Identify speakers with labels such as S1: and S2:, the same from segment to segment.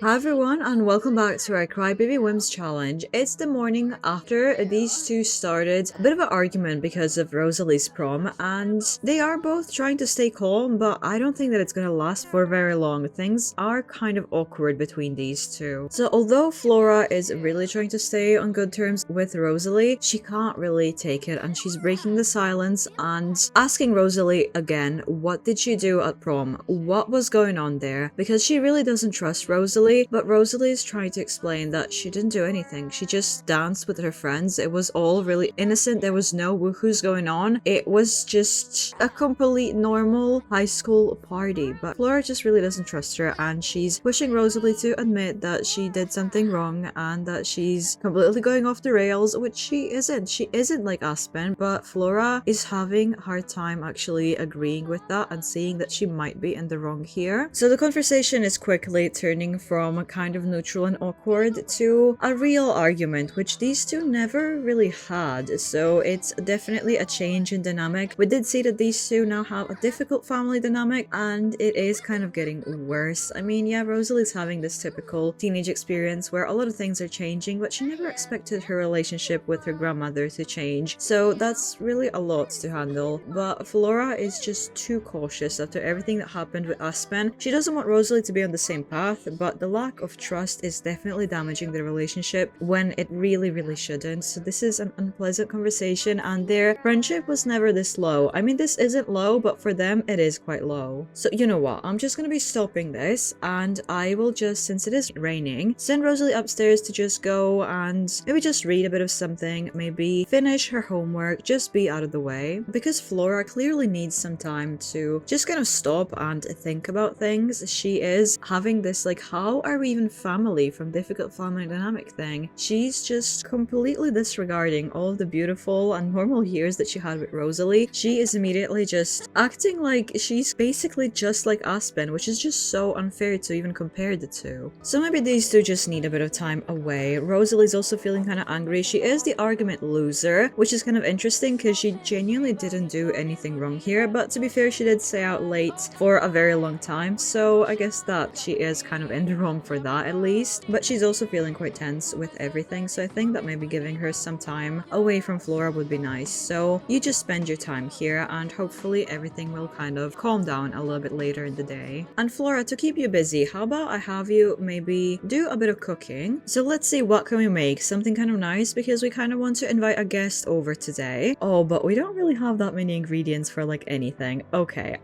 S1: Hi everyone and welcome back to our Crybaby Whims challenge. It's the morning after these two started a bit of an argument because of Rosalie's prom, and they are both trying to stay calm, but I don't think that it's gonna last for very long. Things are kind of awkward between these two. So although Flora is really trying to stay on good terms with Rosalie, she can't really take it and she's breaking the silence and asking Rosalie again, what did she do at prom? What was going on there? Because she really doesn't trust Rosalie, but Rosalie is trying to explain that she didn't do anything. She just danced with her friends. It was all really innocent. There was no woohoos going on. It was just a complete normal high school party. But Flora just really doesn't trust her, and she's pushing Rosalie to admit that she did something wrong and that she's completely going off the rails, which she isn't. She isn't like Aspen, but Flora is having a hard time actually agreeing with that and seeing that she might be in the wrong here. So the conversation is quickly turning from a kind of neutral and awkward to a real argument, which these two never really had. So it's definitely a change in dynamic. We did see that these two now have a difficult family dynamic, and it is kind of getting worse. I mean, yeah, Rosalie's having this typical teenage experience where a lot of things are changing, but she never expected her relationship with her grandmother to change. So that's really a lot to handle. But Flora is just too cautious after everything that happened with Aspen. She doesn't want Rosalie to be on the same path, but the lack of trust is definitely damaging the relationship when it really shouldn't. So this is an unpleasant conversation, and their friendship was never this low. I mean, this isn't low, but for them it is quite low. So you know what, I'm just gonna be stopping this, and I will just, since it is raining, send Rosalie upstairs to just go and maybe just read a bit of something, maybe finish her homework, just be out of the way, because Flora clearly needs some time to just kind of stop and think about things. She is having this like, how are we even family from difficult family dynamic thing? She's just completely disregarding all of the beautiful and normal years that she had with Rosalie. She is immediately just acting like she's basically just like Aspen, which is just so unfair to even compare the two. So maybe these two just need a bit of time away. Rosalie's also feeling kind of angry. She is the argument loser, which is kind of interesting because she genuinely didn't do anything wrong here, but to be fair, she did stay out late for a very long time, so I guess that she is kind of in the wrong for that at least. But she's also feeling quite tense with everything, so I think that maybe giving her some time away from Flora would be nice. So you just spend your time here and hopefully everything will kind of calm down a little bit later in the day. And Flora, to keep you busy, how about I have you maybe do a bit of cooking? So let's see, what can we make? Something kind of nice, because we kind of want to invite a guest over today. Oh, but we don't really have that many ingredients for like anything. Okay,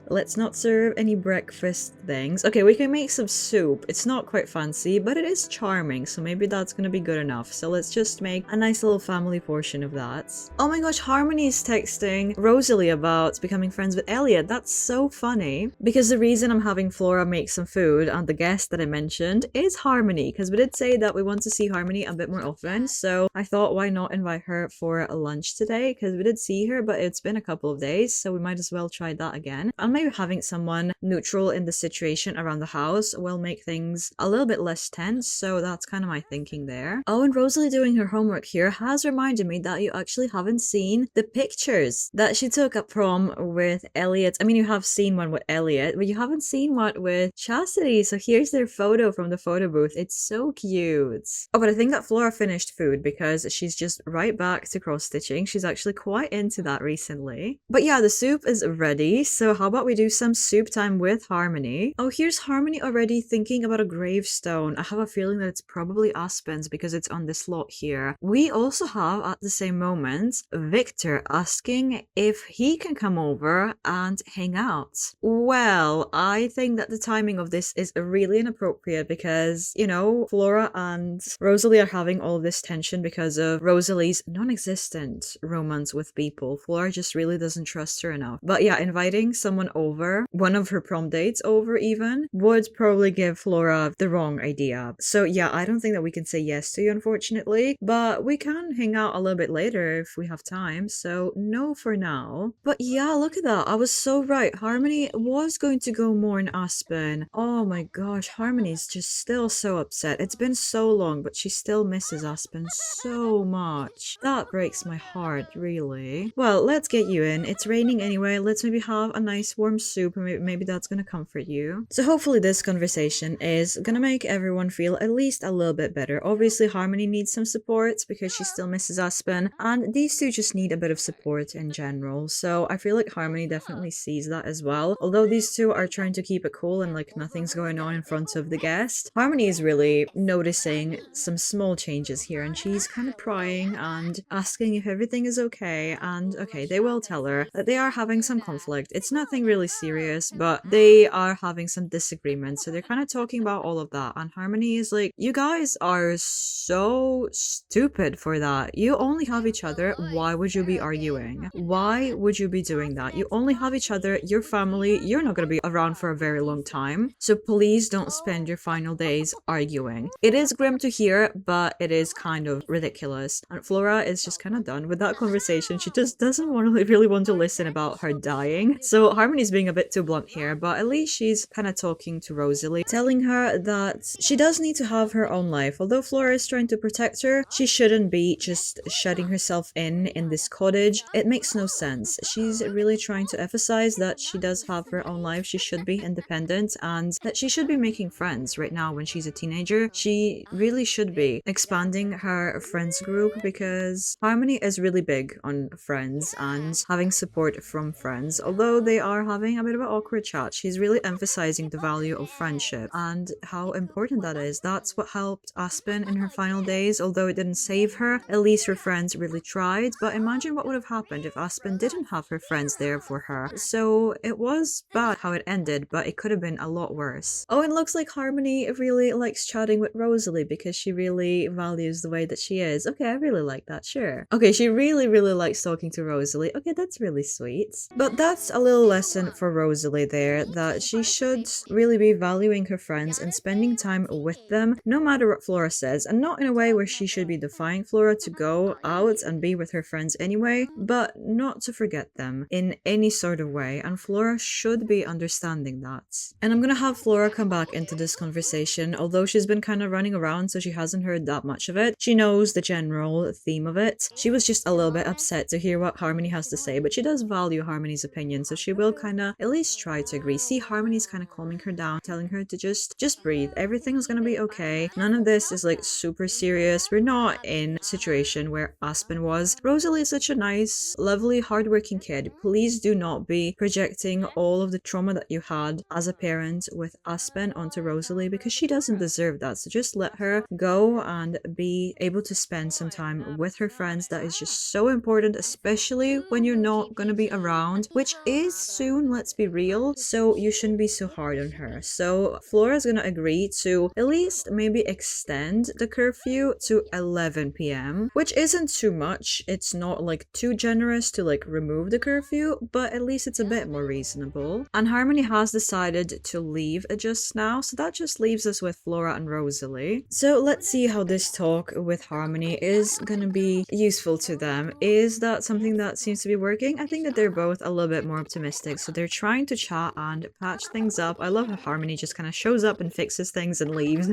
S1: let's not serve any breakfast things. Okay, we can make some soup. It's not quite fancy, but it is charming, so maybe that's gonna be good enough. So let's just make a nice little family portion of that. Oh my gosh, Harmony is texting Rosalie about becoming friends with Elliot. That's so funny, because the reason I'm having Flora make some food and the guest that I mentioned is Harmony, because we did say that we want to see Harmony a bit more often, so I thought why not invite her for a lunch today, because we did see her but it's been a couple of days, so we might as well try that again. And maybe having someone neutral in the situation around the house will make things a little bit less tense, so that's kind of my thinking there. Oh, and Rosalie doing her homework here has reminded me that you actually haven't seen the pictures that she took at prom with Elliot. I mean, you have seen one with Elliot, but you haven't seen one with Chastity, so here's their photo from the photo booth. It's so cute. Oh, but I think that Flora finished food because she's just right back to cross-stitching. She's actually quite into that recently. But yeah, the soup is ready, so how about we do some soup time with Harmony? Oh, here's Harmony already thinking about a gravestone. I have a feeling that it's probably Aspen's because it's on this lot here. We also have, at the same moment, Victor asking if he can come over and hang out. Well, I think that the timing of this is really inappropriate because, you know, Flora and Rosalie are having all this tension because of Rosalie's non-existent romance with people. Flora just really doesn't trust her enough. But yeah, inviting someone over, one of her prom dates over even, would probably give Flora the wrong idea. So yeah, I don't think that we can say yes to you, unfortunately, but we can hang out a little bit later if we have time, so no for now. But yeah, look at that, I was so right. Harmony was going to go more in Aspen. Oh my gosh, Harmony's just still so upset. It's been so long, but she still misses Aspen so much. That breaks my heart, really. Well, let's get you in. It's raining anyway. Let's maybe have a nice warm soup and maybe that's gonna comfort you. So hopefully this conversation is gonna make everyone feel at least a little bit better. Obviously, Harmony needs some support because she still misses Aspen, and these two just need a bit of support in general. So I feel like Harmony definitely sees that as well. Although these two are trying to keep it cool and like nothing's going on in front of the guest, Harmony is really noticing some small changes here, and she's kind of prying and asking if everything is okay. And okay, they will tell her that they are having some conflict. It's nothing really serious, but they are having some disagreements. So they're kind of talking about all of that. And Harmony is like, you guys are so stupid for that. You only have each other. Why would you be arguing? Why would you be doing that? You only have each other, your family. You're not going to be around for a very long time. So please don't spend your final days arguing. It is grim to hear, but it is kind of ridiculous. And Flora is just kind of done with that conversation. She just doesn't really want to listen about her dying. So Harmony's being a bit too blunt here, but at least she's kind of talking to Rosalie, telling her that she does need to have her own life. Although Flora is trying to protect her, she shouldn't be just shutting herself in this cottage. It makes no sense. She's really trying to emphasize that she does have her own life. She should be independent and that she should be making friends right now when she's a teenager. She really should be expanding her friends group because Harmony is really big on friends and having support from friends. Although they are having a bit of an awkward chat, she's really emphasizing the value of friendship and how important that is. That's what helped Aspen in her final days. Although it didn't save her, at least her friends really tried. But imagine what would have happened if Aspen didn't have her friends there for her. So it was bad how it ended, but it could have been a lot worse. Oh, and looks like Harmony really likes chatting with Rosalie because she really values the way that she is. Okay, I really like that, sure. Okay, she really likes talking to Rosalie. Okay, that's really sweet. But that's a little lesson for Rosalie there, that she should really be valuing her friends and spending time with them, no matter what Flora says, and not in a way where she should be defying Flora to go out and be with her friends anyway, but not to forget them in any sort of way, and Flora should be understanding that. And I'm gonna have Flora come back into this conversation, although she's been kind of running around so she hasn't heard that much of it. She knows the general theme of it. She was just a little bit upset to hear what Harmony has to say, but she does value Harmony's opinion, so she will kind of at least try to agree. See, Harmony's kind of calming her down, telling her to just breathe. Everything's gonna be okay. None of this is like super serious. We're not in a situation where Aspen was. Rosalie is such a nice, lovely, hardworking kid. Please do not be projecting all of the trauma that you had as a parent with Aspen onto Rosalie because she doesn't deserve that. So just let her go and be able to spend some time with her friends. That is just so important, especially when you're not going to be around, which is soon, let's be real. So you shouldn't be so hard on her. So Flora's going to agree to at least maybe extend the curfew to 11 p.m., which isn't too much. It's not like too generous to like remove the curfew, but at least it's a bit more reasonable. And Harmony has decided to leave just now, so that just leaves us with Flora and Rosalie. So let's see how this talk with Harmony is gonna be useful to them. Is that something that seems to be working? I think that they're both a little bit more optimistic, so they're trying to chat and patch things up. I love how Harmony just kind of shows up and fixes things and leaves.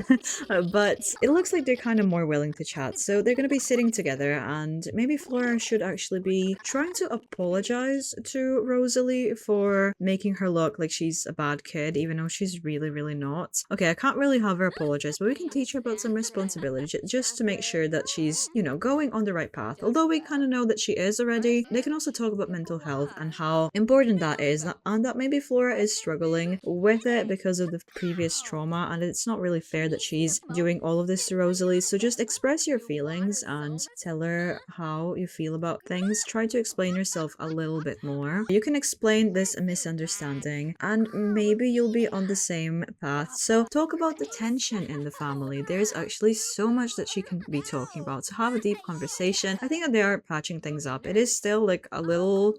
S1: But it looks like they're kind of more willing to chat, so they're gonna be sitting together, and maybe Flora should actually be trying to apologize to Rosalie for making her look like she's a bad kid, even though she's really not. Okay, I can't really have her apologize, but we can teach her about some responsibility just to make sure that she's, you know, going on the right path. Although we kind of know that she is already, they can also talk about mental health and how important that is, and that maybe Flora is struggling with it because of the previous trauma, and it's not really fair that she's doing all of this to Rosalie. So just express your feelings and tell her how you feel about things. Try to explain yourself a little bit more. You can explain this misunderstanding and maybe you'll be on the same path. So talk about the tension in the family. There's actually so much that she can be talking about. So have a deep conversation. I think that they are patching things up. It is still like a little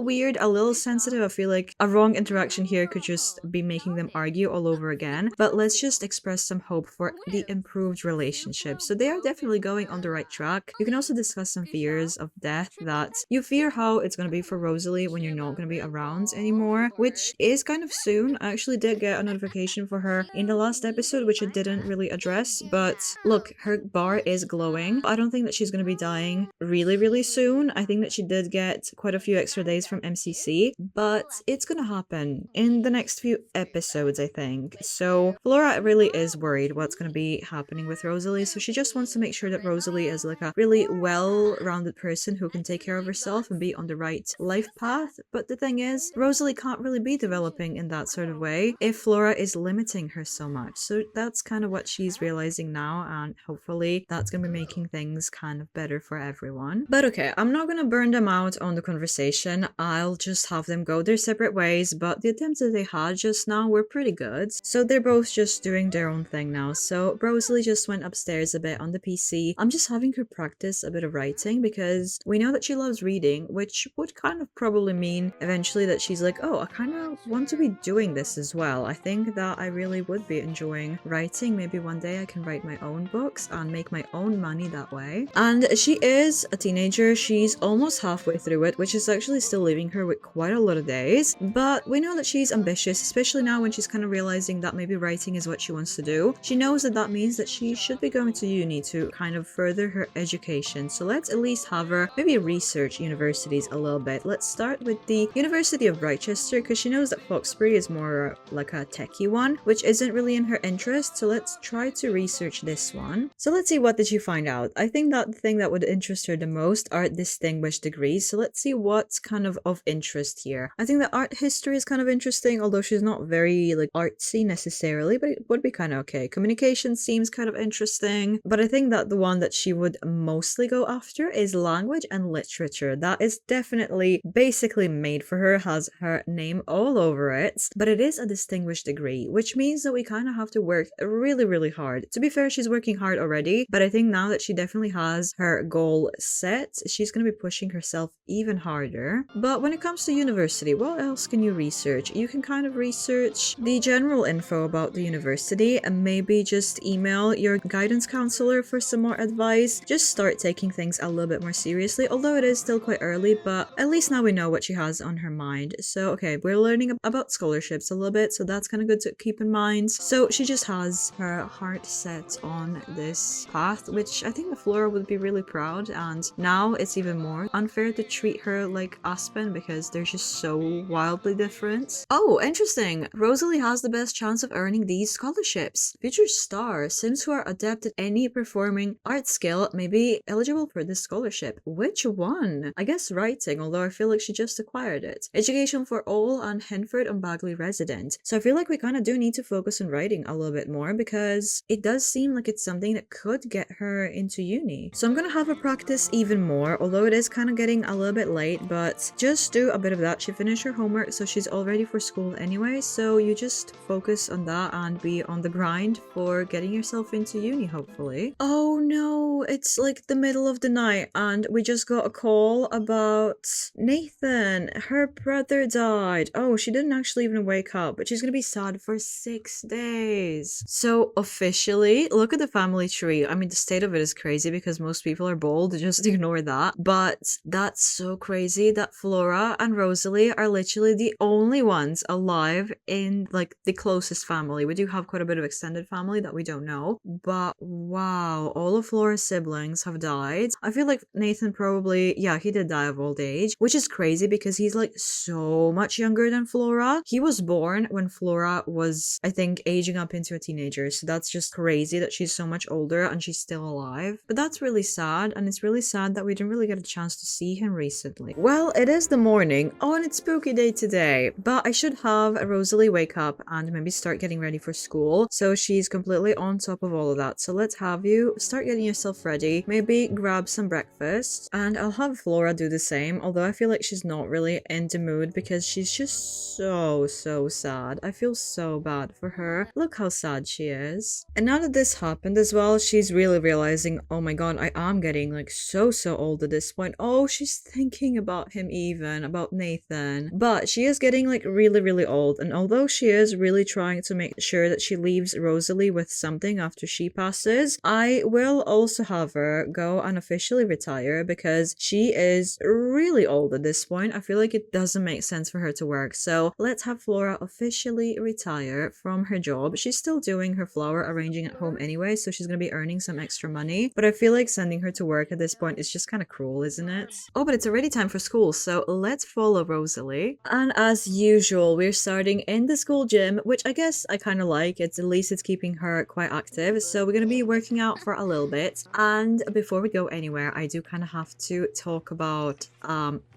S1: weird, a little sensitive. I feel like a wrong interaction here could just be making them argue all over again. But let's just express some hope for the improved relationship. So they are definitely going on the right track. You can also discuss some fears of death, that you fear how it's going to be for Rosalie when you're not going to be around anymore, which is kind of soon. I actually did get a notification for her in the last episode, which it didn't really address, but look, her bar is glowing. I don't think that she's going to be dying really soon. I think that she did get quite a few extra days from MCC, but it's going to happen in the next few episodes, I think. So So Flora really is worried what's going to be happening with Rosalie. So she just wants to make sure that Rosalie is like a really well-rounded person who can take care of herself and be on the right life path. But the thing is, Rosalie can't really be developing in that sort of way if Flora is limiting her so much. So that's kind of what she's realizing now, and hopefully that's going to be making things kind of better for everyone. But okay, I'm not going to burn them out on the conversation. I'll just have them go their separate ways, but the attempts that they had just now were pretty good. So they're both just doing their own thing now. So Rosalie just went upstairs a bit on the PC. I'm just having her practice a bit of writing because we know that she loves reading, which would kind of probably mean eventually that she's like, oh, I kind of want to be doing this as well. I think that I really would be enjoying writing. Maybe one day I can write my own books and make my own money that way. And she is a teenager. She's almost halfway through it, which is actually still leaving her with quite a lot of days. But we know that she's ambitious, especially now when she's kind of realizing that maybe writing is what she wants to do. She knows that that means that she should be going to uni to kind of further her education. So let's at least have her maybe research universities a little bit. Let's start with the University of Rochester because she knows that Foxbury is more like a techie one, which isn't really in her interest. So let's try to research this one. So let's see, what did you find out? I think that the thing that would interest her the most are distinguished degrees. So let's see what's kind of interest here. I think that art history is kind of interesting, although she's not very like artsy necessarily, but it would be kind of okay. Communication seems kind of interesting, but I think that the one that she would mostly go after is language and literature. That is definitely basically made for her, has her name all over it, but it is a distinguished degree, which means that we kind of have to work really, really hard. To be fair, she's working hard already, but I think now that she definitely has her goal set, she's going to be pushing herself even harder. But when it comes to university, what else can you research? You can kind of research the general info about the university and maybe just email your guidance counselor for some more advice. Just start taking things a little bit more seriously, although it is still quite early, but at least now we know what she has on her mind. So okay, we're learning about scholarships a little bit, so that's kind of good to keep in mind. So she just has her heart set on this path, which I think the Flora would be really proud, and now it's even more unfair to treat her like Aspen because they're just so wildly different. Oh, interesting! Rosalie has the best chance of earning these scholarships. Future stars, Sims who are adept at any performing art skill may be eligible for this scholarship. Which one? I guess writing, although I feel like she just acquired it. Education for all and Henford and Bagley resident. So I feel like we kind of do need to focus on writing a little bit more because it does seem like it's something that could get her into uni. So I'm gonna have her practice even more, although it is kind of getting a little bit late, but just do a bit of that. She finished her homework, so she's all ready for school anyway, so you just focus on that and be on the grind for getting yourself into uni, hopefully. Oh no, it's like the middle of the night and we just got a call about Nathan. Her brother died. Oh, she didn't actually even wake up, but she's gonna be sad for 6 days. So officially, look at the family tree. I mean, the state of it is crazy because most people are bald, just ignore that. But that's so crazy that Flora and Rosalie are literally the only ones alive in like the closest family. We do have quite a bit of extended family that we don't know, but wow, all of Flora's siblings have died. I feel like Nathan probably, yeah, he did die of old age, which is crazy because he's like so much younger than Flora. He was born when Flora was, I think, aging up into a teenager, so that's just crazy that she's so much older and she's still alive. But that's really sad, and it's really sad that we didn't really get a chance to see him recently. Well, it is the morning. Oh, and it's spooky day today, but I should have Rosalie wake up and maybe start getting ready for school, so she's completely on top of all of that. So let's have you start getting yourself ready, maybe grab some breakfast, and I'll have Flora do the same, although I feel like she's not really in the mood because she's just so sad. I feel so bad for her. Look how sad she is. And now that this happened as well, she's really realizing, oh my god, I am getting like so old at this point. Oh, she's thinking about him, even about Nathan. But she is getting like really old, and although she is really trying to make sure that she leaves Rosalie with something after she passes, I will will also have her go and officially retire because she is really old at this point. I feel like it doesn't make sense for her to work. So let's have Flora officially retire from her job. She's still doing her flower arranging at home anyway, so she's gonna be earning some extra money. But I feel like sending her to work at this point is just kind of cruel, isn't it? Oh, but it's already time for school, so let's follow Rosalie. And as usual, we're starting in the school gym, which I guess I kind of like. It's at least it's keeping her quite active. So we're gonna be working out for a little bit. And before we go anywhere, I do kind of have to talk about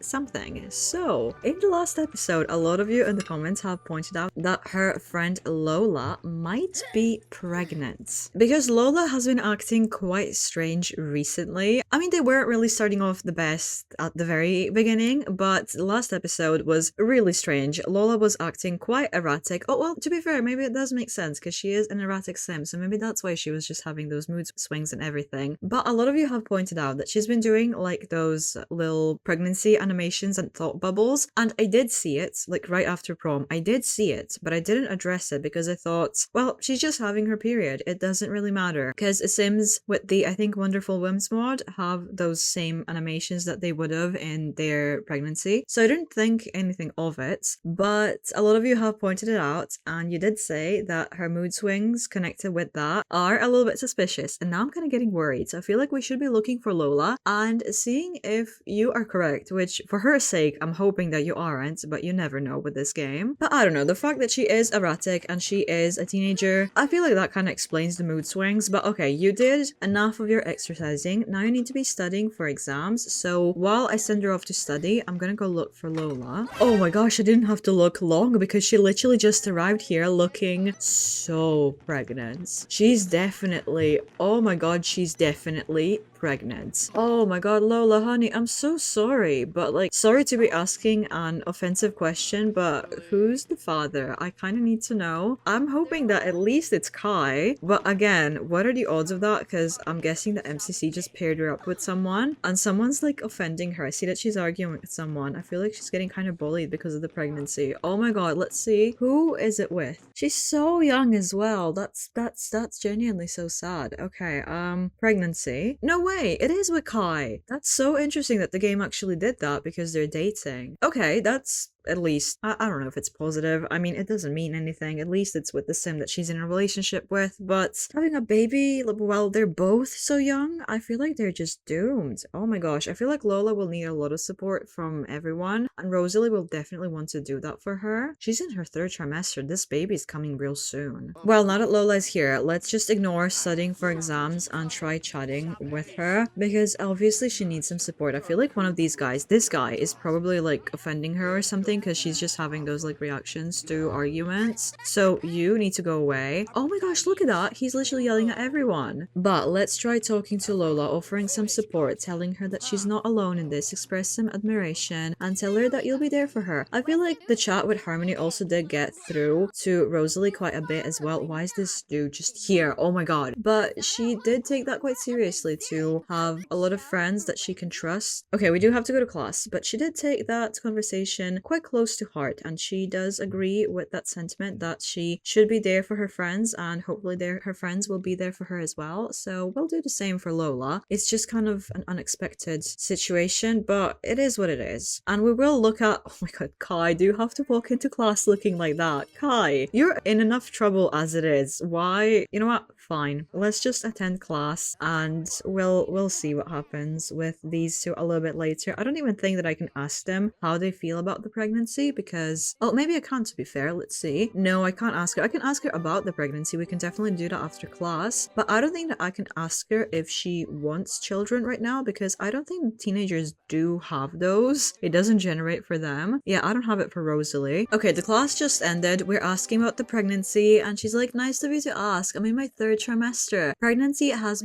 S1: something. So in the last episode, a lot of you in the comments have pointed out that her friend Lola might be pregnant because Lola has been acting quite strange recently. I mean, they weren't really starting off the best at the very beginning, but the last episode was really strange. Lola was acting quite erratic. Oh, well, to be fair, maybe it does make sense because she is an erratic sim, so maybe that's why she was just having those mood swings and everything. But a lot of you have pointed out that she's been doing like those little pregnancy animations and thought bubbles, and I did see it, like right after prom. I did see it, but I didn't address it because I thought, well, she's just having her period. It doesn't really matter because Sims with the, I think, Wonderful Whims mod have those same animations that they would have in their pregnancy. So I didn't think anything of it, but a lot of you have pointed it out, and you did say that her mood swings connected with that are a little bit suspicious, and now I'm kind of getting worried. So I feel like we should be looking for Lola and seeing if you are correct, which for her sake, I'm hoping that you aren't, but you never know with this game. But I don't know, the fact that she is erratic and she is a teenager, I feel like that kind of explains the mood swings. But okay, you did enough of your exercising. Now you need to be studying for exams. So while I send her off to study, I'm gonna go look for Lola. Oh my gosh, I didn't have to look long because she literally just arrived here looking so pregnant. She's definitely, oh my god, she's definitely pregnant. Oh my god, Lola, honey, I'm so sorry, but like, sorry to be asking an offensive question, but who's the father? I kind of need to know. I'm hoping that at least it's Kai, but again, what are the odds of that? Because I'm guessing that MCC just paired her up with someone, and someone's like offending her. I see that she's arguing with someone. I feel like she's getting kind of bullied because of the pregnancy. Oh my god, let's see. Who is it with? She's so young as well. That's genuinely so sad. Okay, pregnancy. No way, it is with Kai. That's so interesting that the game actually did that because they're dating. Okay, that's at least, I don't know if it's positive. I mean, it doesn't mean anything. At least it's with the sim that she's in a relationship with, but having a baby, well, they're both so young, I feel like they're just doomed. Oh my gosh, I feel like Lola will need a lot of support from everyone, and Rosalie will definitely want to do that for her. She's in her 3rd trimester. This baby's coming real soon. Well, now that Lola is here, let's just ignore studying for exams and try chatting with her because obviously she needs some support. I feel like one of these guys, this guy, is probably like offending her or something because she's just having those like reactions to arguments. So you need to go away. Oh my gosh, look at that. He's literally yelling at everyone. But let's try talking to Lola, offering some support, telling her that she's not alone in this, express some admiration, and tell her that you'll be there for her. I feel like the chat with Harmony also did get through to Rosalie quite a bit as well. Why is this dude just here? Oh my god. But she did take that quite seriously to have a lot of friends that she can trust. Okay, we do have to go to class, but she did take that conversation quite close to heart, and she does agree with that sentiment that she should be there for her friends, and hopefully her friends will be there for her as well. So we'll do the same for Lola. It's just kind of an unexpected situation, but it is what it is. And we will look at, oh my god, Kai, do you have to walk into class looking like that? Kai, you're in enough trouble as it is. Why? You know what? Fine. Let's just attend class and we'll see what happens with these two a little bit later. I don't even think that I can ask them how they feel about the pregnancy because, oh, maybe I can't, to be fair. Let's see. No, I can't ask her. I can ask her about the pregnancy. We can definitely do that after class, but I don't think that I can ask her if she wants children right now because I don't think teenagers do have those. It doesn't generate for them. Yeah, I don't have it for Rosalie. Okay, the class just ended. We're asking about the pregnancy and she's like, nice of you to ask. I'm in my 3rd trimester. Pregnancy has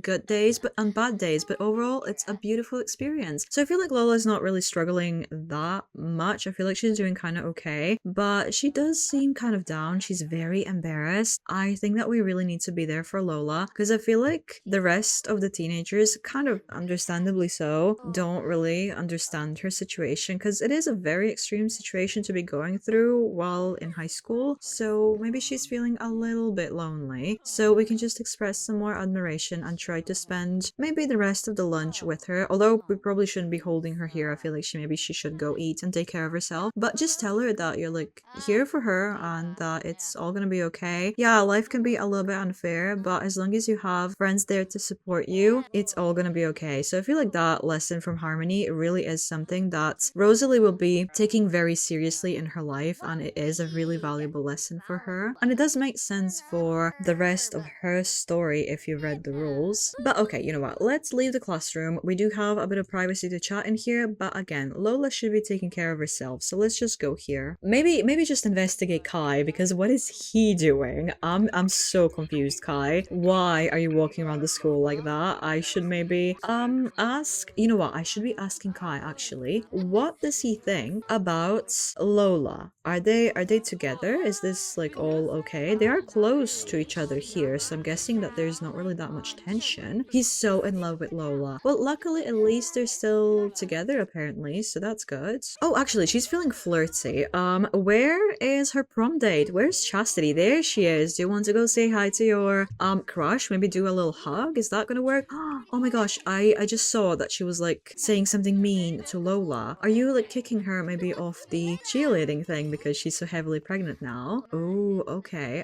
S1: good days and bad days, but overall it's a beautiful experience. So I feel like Lola's not really struggling that much much. I feel like she's doing kind of okay, but she does seem kind of down. She's very embarrassed. I think that we really need to be there for Lola because I feel like the rest of the teenagers, kind of understandably so, don't really understand her situation because it is a very extreme situation to be going through while in high school. So maybe she's feeling a little bit lonely. So we can just express some more admiration and try to spend maybe the rest of the lunch with her. Although we probably shouldn't be holding her here. I feel like maybe she should go eat and take care of herself. But just tell her that you're like here for her and that it's all gonna be okay. Yeah, life can be a little bit unfair, but as long as you have friends there to support you, it's all gonna be okay. So I feel like that lesson from Harmony really is something that Rosalie will be taking very seriously in her life, and it is a really valuable lesson for her. And it does make sense for the rest of her story if you read the rules. But okay, you know what? Let's leave the classroom. We do have a bit of privacy to chat in here, but again, Lola should be taking care of herself. So let's just go here. Maybe just investigate Kai, because what is he doing? I'm so confused, Kai. Why are you walking around the school like that? I should maybe ask. You know what? I should be asking Kai actually. What does he think about Lola? Are they together? Is this like all okay? They are close to each other here, so I'm guessing that there's not really that much tension. He's so in love with Lola. Well, luckily at least they're still together apparently, so that's good. Oh, actually, she's feeling flirty. Where is her prom date? Where's Chastity? There she is. Do you want to go say hi to your crush? Maybe do a little hug? Is that gonna work? Oh my gosh, I just saw that she was like saying something mean to Lola. Are you like kicking her maybe off the cheerleading thing because she's so heavily pregnant now? Oh, okay.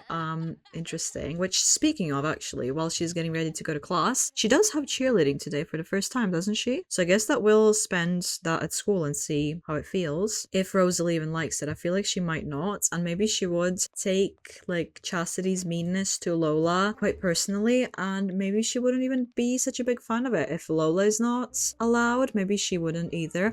S1: Interesting. Which, speaking of, actually, while she's getting ready to go to class, she does have cheerleading today for the first time, doesn't she? So I guess that we'll spend that at school and see how it feels. If Rosalie even likes it, I feel like she might not, and maybe she would take like Chastity's meanness to Lola quite personally, and maybe she wouldn't even be such a big fan of it. If Lola is not allowed, maybe she wouldn't either.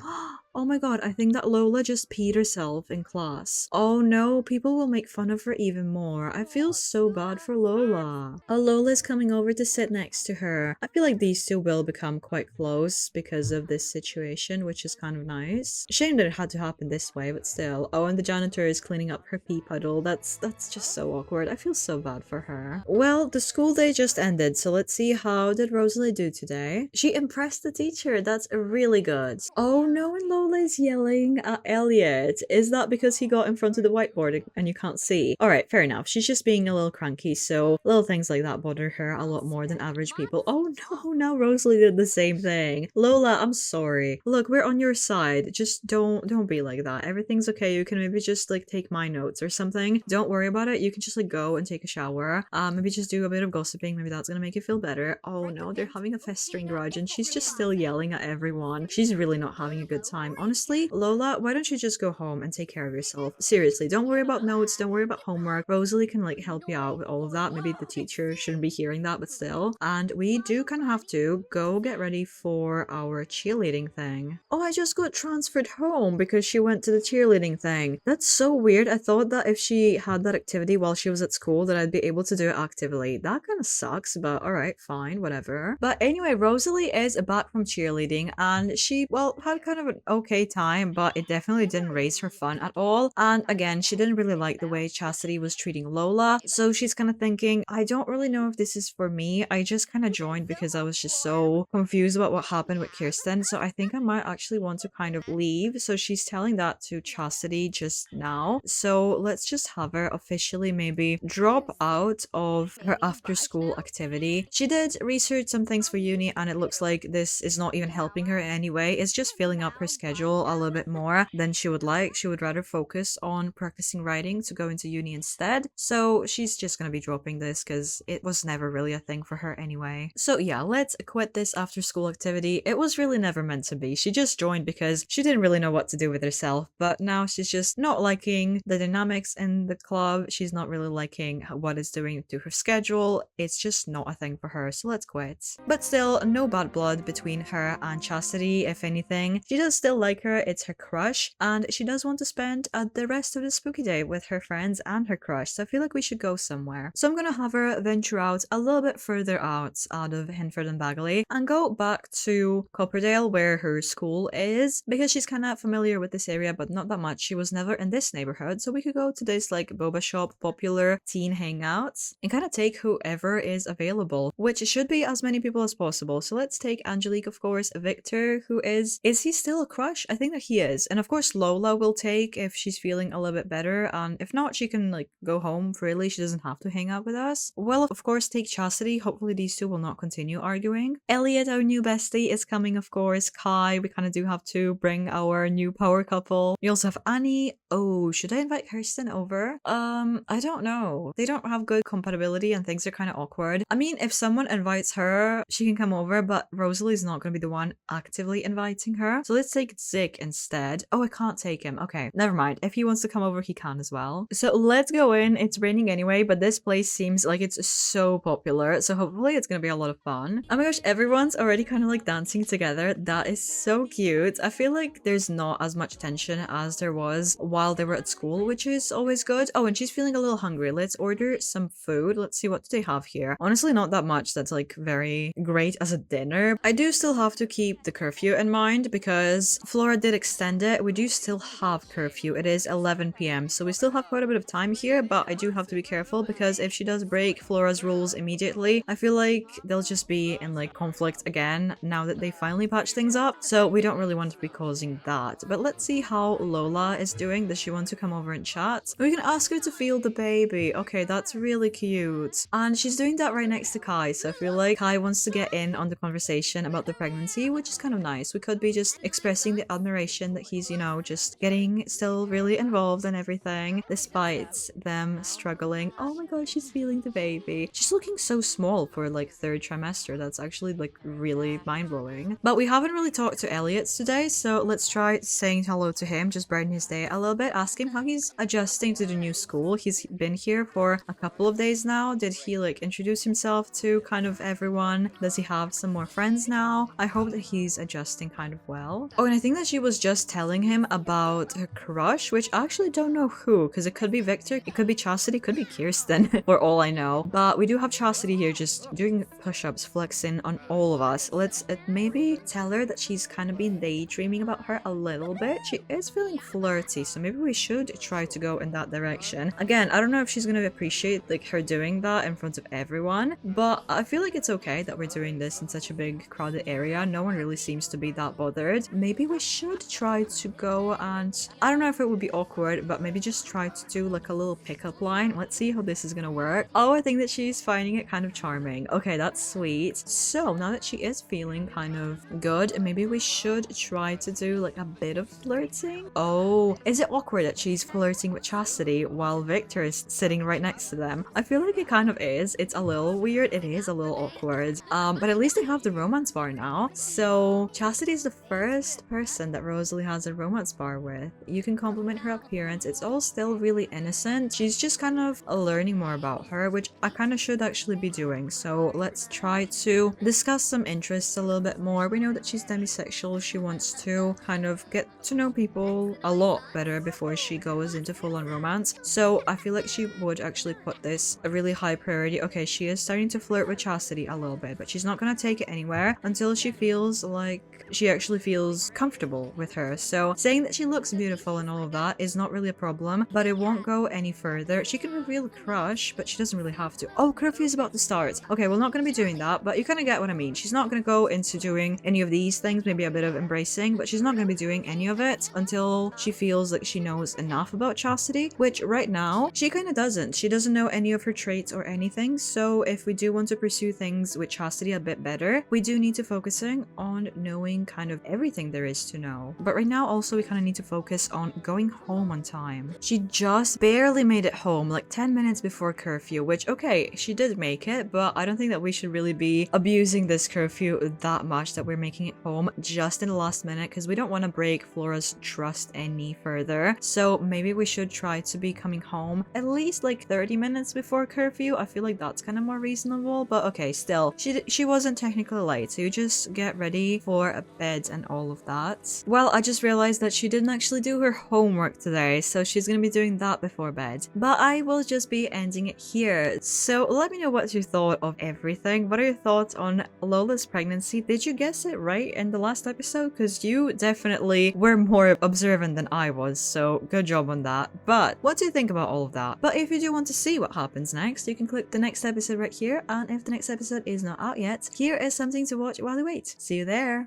S1: Oh my god, I think that Lola just peed herself in class. Oh no, people will make fun of her even more. I feel so bad for Lola. Oh, Lola's coming over to sit next to her. I feel like these two will become quite close because of this situation, which is kind of nice. Shame that it had to happen this way, but still. Oh, and the janitor is cleaning up her pee puddle. That's just so awkward. I feel so bad for her. Well, the school day just ended, so let's see how did Rosalie do today. She impressed the teacher. That's really good. Oh no, and Lola is yelling at Elliot. Is that because he got in front of the whiteboard and you can't see? Alright, fair enough. She's just being a little cranky, so little things like that bother her a lot more than average people. Oh no, now Rosalie did the same thing. Lola, I'm sorry. Look, we're on your side. Just don't be like that. Everything's okay. You can maybe just like take my notes or something. Don't worry about it. You can just like go and take a shower. Maybe just do a bit of gossiping. Maybe that's gonna make you feel better. Oh no, they're having a festering grudge and she's just still yelling at everyone. She's really not having a good time. Honestly, Lola, why don't you just go home and take care of yourself? Seriously, don't worry about notes, don't worry about homework. Rosalie can like help you out with all of that. Maybe the teacher shouldn't be hearing that, but still. And we do kind of have to go get ready for our cheerleading thing. Oh, I just got transferred home because she went to the cheerleading thing. That's so weird. I thought that if she had that activity while she was at school that I'd be able to do it actively. That kind of sucks, but alright, fine, whatever. But anyway, Rosalie is back from cheerleading and she, well, had kind of an okay time, but it definitely didn't raise her fun at all. And again, she didn't really like the way Chastity was treating Lola, so she's kind of thinking, I don't really know if this is for me. I just kind of joined because I was just so confused about what happened with Kirsten, so I think I might actually want to kind of leave. So she's telling that to Chastity just now. So let's just have her officially maybe drop out of her after school activity. She did research some things for uni and it looks like this is not even helping her in any way. It's just filling up her schedule a little bit more than she would like. She would rather focus on practicing writing to go into uni instead. So she's just gonna be dropping this because it was never really a thing for her anyway. So yeah, let's quit this after school activity. It was really never meant to be. She just joined because she didn't really know what to do with herself, but now she's just not liking the dynamics in the club. She's not really liking what it's doing to her schedule. It's just not a thing for her, so let's quit. But still, no bad blood between her and Chastity. If anything, she does still like her, it's her crush, and she does want to spend the rest of the spooky day with her friends and her crush, so I feel like we should go somewhere. So I'm gonna have her venture out a little bit further out of Hinford and Bagley and go back to Copperdale where her school is, because she's kind of familiar with this area but not that much. She was never in this neighborhood, so we could go to this like boba shop, popular teen hangouts, and kind of take whoever is available, which should be as many people as possible. So let's take Angelique, of course, Victor, who is he still a crush? I think that he is. And of course Lola will take if she's feeling a little bit better, and if not, she can like go home freely. She doesn't have to hang out with us. Well, of course, take Chastity. Hopefully these two will not continue arguing. Elliot, our new bestie, is coming, of course. Kai, we kind of do have to bring our new power couple. We also have Annie. Oh, should I invite Kirsten over? I don't know. They don't have good compatibility and things are kind of awkward. I mean, if someone invites her, she can come over, but Rosalie's not going to be the one actively inviting her. So let's take Zick instead. Oh, I can't take him. Okay, never mind. If he wants to come over, he can as well. So let's go in. It's raining anyway, but this place seems like it's so popular. So hopefully it's going to be a lot of fun. Oh my gosh, everyone's already kind of like dancing together. That is so cute. I feel like there's not as much tension as there was while they were at school, which is always good. Oh, and she's feeling a little hungry. Let's order some food. Let's see, what do they have here? Honestly, not that much that's like very great as a dinner. I do still have to keep the curfew in mind because Flora did extend it. We do still have curfew. It is 11 p.m. so we still have quite a bit of time here, but I do have to be careful because if she does break Flora's rules immediately, I feel like they'll just be in like conflict again now that they finally patch things up. So we don't really want to be causing that. But let's see how Lola is doing. Does she want to come over and chat? We can ask her to feel the baby. Okay, that's really cute. And she's doing that right next to Kai, so I feel like Kai wants to get in on the conversation about the pregnancy, which is kind of nice. We could be just expressing the admiration that he's, you know, just getting still really involved in everything despite them struggling. Oh my god, she's feeling the baby. She's looking so small for like third trimester. That's actually like really mind-blowing. But we haven't really talked to Elliot today, so let's try saying hello to him, just brighten his day a little bit, ask him how he's adjusting to the new school. He's been here for a couple of days now. Did he like introduce himself to kind of everyone? Does he have some more friends now? I hope that he's adjusting kind of well. Oh, and I think that she was just telling him about her crush, which I actually don't know who, because it could be Victor, it could be Chastity, it could be Kirsten, for all I know. But we do have Chastity here just doing push-ups, flexing on all of us. Let's maybe tell her that she's kind of been daydreaming about her a little bit. She is feeling flirty, so maybe we should try to go in that direction. Again, I don't know if she's going to appreciate like her doing that in front of everyone, but I feel like it's okay that we're doing this in such a big crowded area. No one really seems to be that bothered. Maybe we should try to go and I don't know if it would be awkward, but maybe just try to do like a little pickup line. Let's see how this is gonna work. Oh, I think that she's finding it kind of charming. Okay, that's sweet. So now that she is feeling kind of good, maybe we should try to do like a bit of flirting. Oh, is it awkward that she's flirting with Chastity while Victor is sitting right next to them? I feel like it kind of is. It's a little weird. It is a little awkward. But at least they have the romance bar now. So Chastity is the first person that Rosalie has a romance bar with. You can compliment her appearance. It's all still really innocent. She's just kind of learning more about her, which I kind of should actually be doing. So let's try to discuss some interests a little bit more. We know that she's demisexual. She wants to kind of get to know people a lot better before she goes into full-on romance. So I feel like she would actually put this a really high priority. Okay, she is starting to flirt with Chastity a little bit, but she's not going to take it anywhere until she feels like she actually feels comfortable with her. So saying that she looks beautiful and all of that is not really a problem, but it won't go any further. She can reveal a crush, but she doesn't really have to. Oh, curfew is about to start. Okay, we're not going to be doing that, but you kind of get what I mean. She's not going to go into doing any of these things, maybe a bit of embracing, but she's not going to be doing any of it until she feels like she knows enough about Chastity, which right now she kind of doesn't. She doesn't know any of her traits or anything. So if we do want to pursue things with Chastity a bit better, we do need to focusing on knowing kind of everything there is to know. But right now also we kind of need to focus on going home on time. She just barely made it home, like 10 minutes before curfew, which okay, she did make it, but I don't think that we should really be abusing this curfew that much that we're making it home just in the last minute, because we don't want to break Flora's trust any further. So maybe we should try to be coming home at least like 30 minutes before curfew. I feel like that's kind of more reasonable, but okay, still, she wasn't technically late, so you just get ready for a bed and all of that. that. Well, I just realized that she didn't actually do her homework today, so she's gonna be doing that before bed. But I will just be ending it here. So let me know what you thought of everything. What are your thoughts on Lola's pregnancy? Did you guess it right in the last episode? Because you definitely were more observant than I was, so good job on that. But what do you think about all of that? But if you do want to see what happens next, you can click the next episode right here, and if the next episode is not out yet, here is something to watch while you wait. See you there!